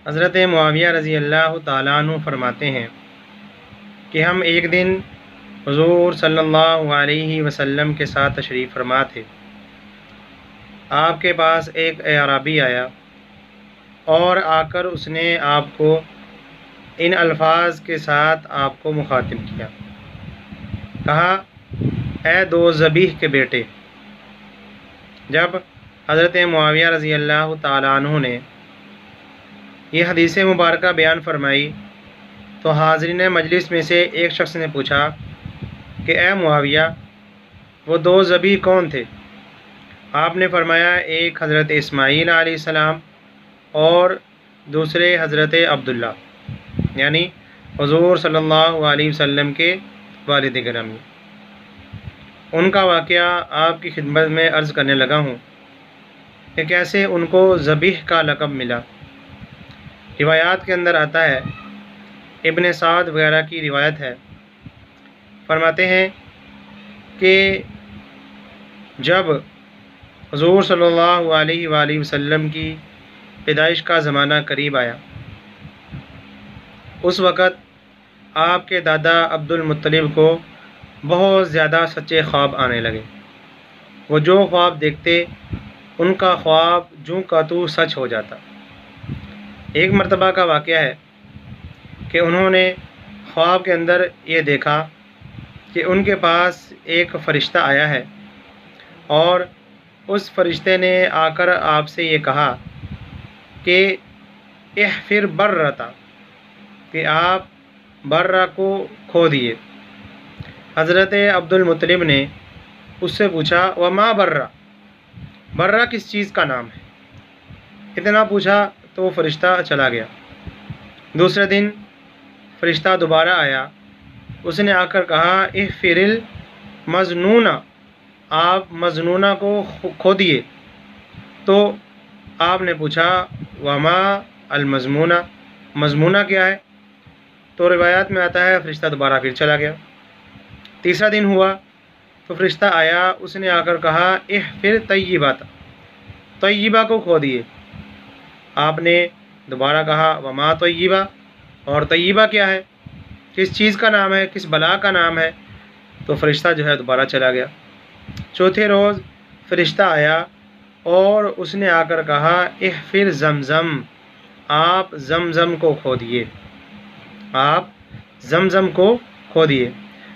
حضرت معاویہ رضی اللہ تعالیٰ عنہ فرماتے ہیں کہ ہم ایک دن حضور صلی اللہ علیہ وسلم کے ساتھ تشریف فرما تھے۔ آپ کے پاس ایک اعرابی آیا اور آ کر اس نے آپ کو ان الفاظ کے ساتھ آپ کو مخاطب کیا، کہا اے دو ذبیح کے بیٹے۔ جب حضرت معاویہ رضی اللہ تعالیٰ عنہ نے یہ حدیث مبارکہ بیان فرمائی تو حاضرین مجلس میں سے ایک شخص نے پوچھا کہ اے معاویہ، وہ دو ذبیح کون تھے؟ آپ نے فرمایا ایک حضرت اسماعیل علیہ السلام اور دوسرے حضرت عبداللہ، یعنی حضور صلی اللہ علیہ وسلم کے والد گرامی۔ ان کا واقعہ آپ کی خدمت میں عرض کرنے لگا ہوں کہ کیسے ان کو ذبیح کا لقب ملا۔ روایات کے اندر آتا ہے، ابن سعد وغیرہ کی روایت ہے، فرماتے ہیں کہ جب حضور صلی اللہ علیہ وآلہ وسلم کی پیدائش کا زمانہ قریب آیا، اس وقت آپ کے دادا عبد المطلب کو بہت زیادہ سچے خواب آنے لگے۔ وہ جو خواب دیکھتے ان کا خواب جوں کا تو سچ ہو جاتا۔ ایک مرتبہ کا واقعہ ہے کہ انہوں نے خواب کے اندر یہ دیکھا کہ ان کے پاس ایک فرشتہ آیا ہے اور اس فرشتے نے آ کر آپ سے یہ کہا کہ احفر بررتا، کہ آپ برہ کو کھو دیے۔ حضرت عبد المطلب نے اس سے پوچھا وما برہ، برہ کس چیز کا نام ہے؟ اتنا پوچھا تو وہ فرشتہ چلا گیا۔ دوسرے دن فرشتہ دوبارہ آیا، اس نے آ کر کہا احفر المظنونہ، آپ مظنونہ کو کھو دیے۔ تو آپ نے پوچھا وما المضمونہ، مضمونہ کیا ہے؟ تو روایات میں آتا ہے فرشتہ دوبارہ پھر چلا گیا۔ تیسرا دن ہوا تو فرشتہ آیا، اس نے آ کر کہا احفر طیبات، طیبہ کو کھو دیے۔ آپ نے دوبارہ کہا وما طیبہ، اور طیبہ کیا ہے، کس چیز کا نام ہے، کس بلا کا نام ہے؟ تو فرشتہ جو ہے دوبارہ چلا گیا۔ چوتھے روز فرشتہ آیا اور اس نے آ کر کہا احفر زمزم، آپ زمزم کو کھو دیے، آپ زمزم کو کھو دیے۔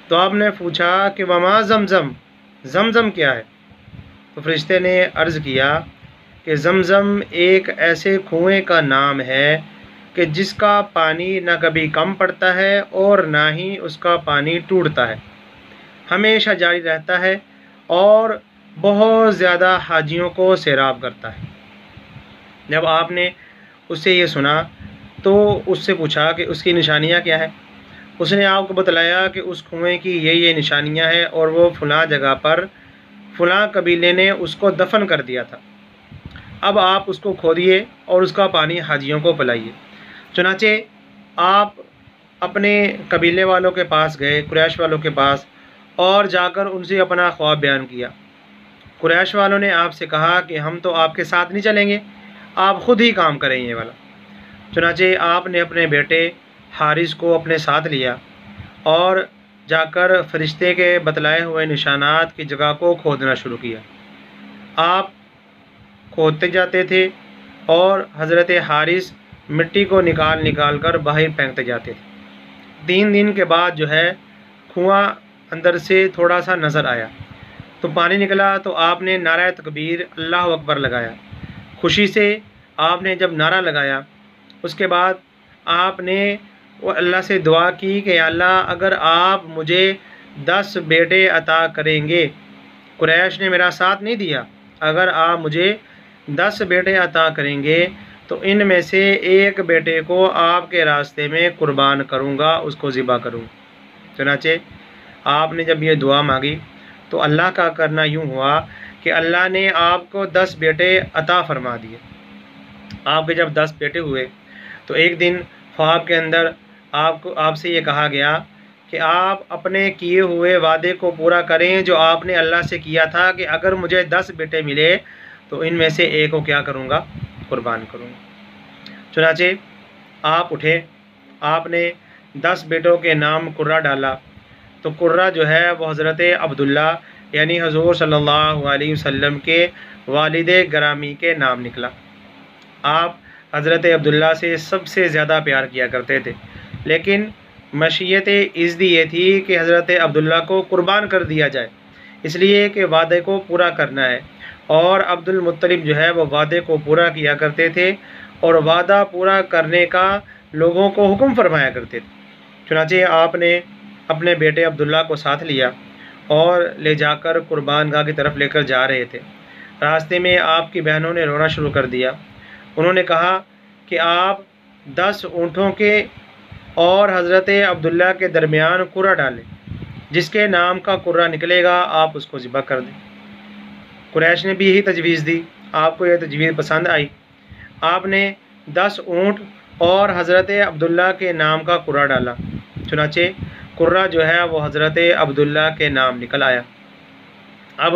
تو آپ نے پوچھا کہ وما زمزم، زمزم کیا ہے؟ تو فرشتے نے عرض کیا کہ زمزم ایک ایسے کنویں کا نام ہے کہ جس کا پانی نہ کبھی کم پڑتا ہے اور نہ ہی اس کا پانی ٹوٹتا ہے، ہمیشہ جاری رہتا ہے اور بہت زیادہ حاجیوں کو سیراب کرتا ہے۔ جب آپ نے اس سے یہ سنا تو اس سے پوچھا کہ اس کی نشانیاں کیا ہے؟ اس نے آپ کو بتلایا کہ اس کنویں کی یہ نشانیاں ہیں اور وہ فلاں جگہ پر فلاں قبیلے نے اس کو دفن کر دیا تھا، اب آپ اس کو کھودیے اور اس کا پانی حاجیوں کو پلائیے۔ چنانچہ آپ اپنے قبیلے والوں کے پاس گئے، قریش والوں کے پاس، اور جا کر ان سے اپنا خواب بیان کیا۔ قریش والوں نے آپ سے کہا کہ ہم تو آپ کے ساتھ نہیں چلیں گے، آپ خود ہی کام کریں یہ والا۔ چنانچہ آپ نے اپنے بیٹے حارث کو اپنے ساتھ لیا اور جا کر فرشتے کے بتلائے ہوئے نشانات کی جگہ کو کھودنا شروع کیا۔ آپ کھودتے جاتے تھے اور حضرت حارث مٹی کو نکال نکال کر باہر پھینکتے جاتے تھے۔ 3 دن کے بعد جو ہے کنواں اندر سے تھوڑا سا نظر آیا تو پانی نکلا، تو آپ نے نعرہ تکبیر اللہ اکبر لگایا۔ خوشی سے آپ نے جب نعرہ لگایا اس کے بعد آپ نے وہ اللہ سے دعا کی کہ یا اللہ اگر آپ مجھے 10 بیٹے عطا کریں گے، قریش نے میرا ساتھ نہیں دیا، اگر آپ مجھے 10 بیٹے عطا کریں گے تو ان میں سے ایک بیٹے کو آپ کے راستے میں قربان کروں گا، اس کو ذبح کروں گا۔ چنانچہ آپ نے جب یہ دعا مانگی تو اللہ کا کرنا یوں ہوا کہ اللہ نے آپ کو 10 بیٹے عطا فرما دیے۔ آپ کے جب 10 بیٹے ہوئے تو ایک دن خواب کے اندر آپ سے یہ کہا گیا کہ آپ اپنے کیے ہوئے وعدے کو پورا کریں جو آپ نے اللہ سے کیا تھا کہ اگر مجھے 10 بیٹے ملے تو ان میں سے ایک کو کیا کروں گا، قربان کروں گا۔ چنانچہ آپ اٹھے، آپ نے 10 بیٹوں کے نام قرہ ڈالا، تو قرہ جو ہے وہ حضرت عبداللہ یعنی حضور صلی اللہ علیہ وسلم کے والد گرامی کے نام نکلا۔ آپ حضرت عبداللہ سے سب سے زیادہ پیار کیا کرتے تھے، لیکن مشیت عزدی یہ تھی کہ حضرت عبداللہ کو قربان کر دیا جائے، اس لیے کہ وعدے کو پورا کرنا ہے، اور عبد المطلب جو ہے وہ وعدے کو پورا کیا کرتے تھے اور وعدہ پورا کرنے کا لوگوں کو حکم فرمایا کرتے تھے۔ چنانچہ آپ نے اپنے بیٹے عبداللہ کو ساتھ لیا اور لے جا کر قربان گاہ کی طرف لے کر جا رہے تھے۔ راستے میں آپ کی بہنوں نے رونا شروع کر دیا۔ انہوں نے کہا کہ آپ 10 اونٹوں کے اور حضرت عبداللہ کے درمیان قرہ ڈالیں، جس کے نام کا قرہ نکلے گا آپ اس کو ذبح کر دیں۔ قریش نے بھی یہی تجویز دی۔ آپ کو یہ تجویز پسند آئی۔ آپ نے 10 اونٹ اور حضرت عبداللہ کے نام کا قرہ ڈالا، چنانچہ قرہ جو ہے وہ حضرت عبداللہ کے نام نکل آیا۔ اب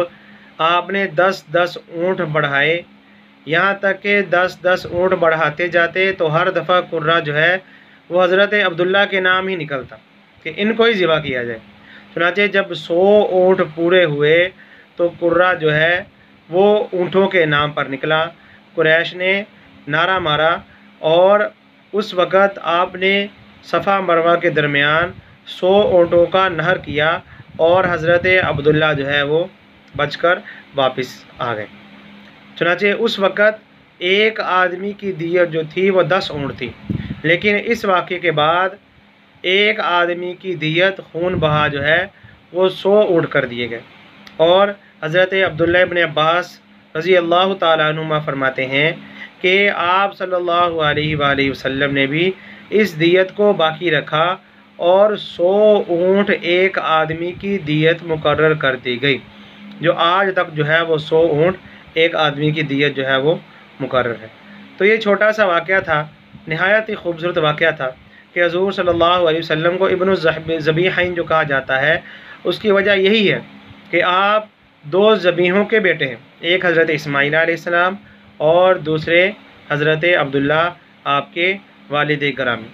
آپ نے 10 اونٹ بڑھائے، یہاں تک کہ 10 اونٹ بڑھاتے جاتے تو ہر دفعہ قرہ جو ہے وہ حضرت عبداللہ کے نام ہی نکلتا کہ ان کو ہی ذبح کیا جائے۔ چنانچہ جب 100 اونٹ پورے ہوئے تو قرہ جو ہے وہ اونٹوں کے نام پر نکلا۔ قریش نے نعرہ مارا اور اس وقت آپ نے صفا مروہ کے درمیان 100 اونٹوں کا نحر کیا اور حضرت عبداللہ جو ہے وہ بچ کر واپس آ گئے۔ چنانچہ اس وقت ایک آدمی کی دیت جو تھی وہ 10 اونٹ تھی، لیکن اس واقعے کے بعد ایک آدمی کی دیت خون بہا جو ہے وہ 100 اونٹ کر دیے گئے۔ اور حضرت عبداللہ ابن عباس رضی اللہ تعالیٰ عنہما فرماتے ہیں کہ آپ صلی اللہ علیہ وآلہ وسلم نے بھی اس دیت کو باقی رکھا اور 100 اونٹ ایک آدمی کی دیت مقرر کر دی گئی، جو آج تک جو ہے وہ 100 اونٹ ایک آدمی کی دیت جو ہے وہ مقرر ہے۔ تو یہ چھوٹا سا واقعہ تھا، نہایت ہی خوبصورت واقعہ تھا کہ حضور صلی اللہ علیہ وسلم کو ابن الذبیحین جو کہا جاتا ہے، اس کی وجہ یہی ہے کہ آپ 2 ذبیحوں کے بیٹے ہیں، ایک حضرت اسماعیل علیہ السلام اور دوسرے حضرت عبداللہ آپ کے والد گرامی۔